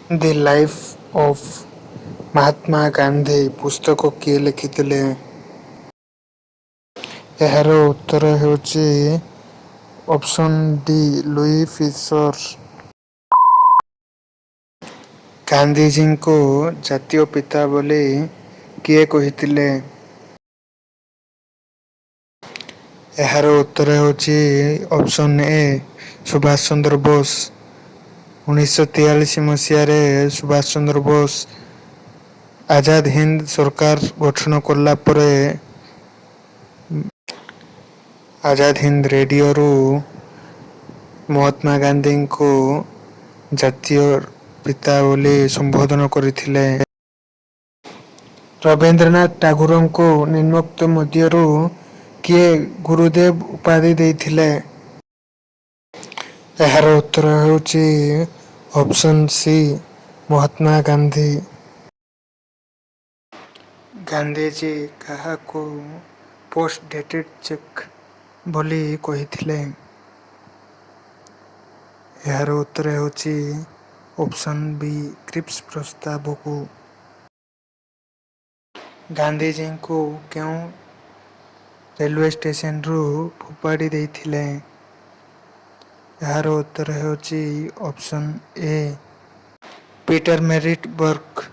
The life of Mahatma Gandhi ପୁସ୍ତକ କିଏ ଲେଖିଥିଲେ? ଏହାର ଉତ୍ତର ହେଉଛି ଅପସନ୍ ଡି ଲୁଇ ଫିସର। ଗାନ୍ଧିଜୀଙ୍କୁ ଜାତୀୟ ପିତା ବୋଲି କିଏ କହିଥିଲେ? ଏହାର ଉତ୍ତର ହେଉଛି ଅପସନ୍ ଏ ସୁଭାଷ ଚନ୍ଦ୍ର ବୋଷ। 1943 ମସିହାରେ ସୁଭାଷ ଚନ୍ଦ୍ର ବୋଷ ଆଜାଦ ହିନ୍ଦ ସରକାର ଗଠନ କଲା ପରେ ଆଜାଦ ହିନ୍ଦ ରେଡ଼ିଓରୁ ମହାତ୍ମା ଗାନ୍ଧୀଙ୍କୁ ଜାତୀୟ ପିତା ବୋଲି ସମ୍ବୋଧନ କରିଥିଲେ। ରବୀନ୍ଦ୍ରନାଥ ଟାଗୋରଙ୍କୁ ନିମ୍ନୋକ୍ତ ମଧ୍ୟରୁ କିଏ ଗୁରୁଦେବ ଉପାଧି ଦେଇଥିଲେ? ଏହାର ଉତ୍ତର ହେଉଛି ଅପସନ୍ ସି ମହାତ୍ମା ଗାନ୍ଧୀ। ଗାନ୍ଧିଜୀ କାହାକୁ ପୋଷ୍ଟ ଡେଟେଡ୍ ଚେକ୍ ବୋଲି କହିଥିଲେ? ଏହାର ଉତ୍ତର ହେଉଛି ଅପସନ୍ ବି କ୍ରିପ୍ସ ପ୍ରସ୍ତାବକୁ। ଗାନ୍ଧିଜୀଙ୍କୁ କେଉଁ ରେଲୱେ ଷ୍ଟେସନରୁ ଫୋପାଡ଼ି ଦେଇଥିଲେ? ଏହାର ଉତ୍ତର ହେଉଛି ଅପସନ୍ ଏ ପିଟରମାରିଟ୍ସବର୍ଗ।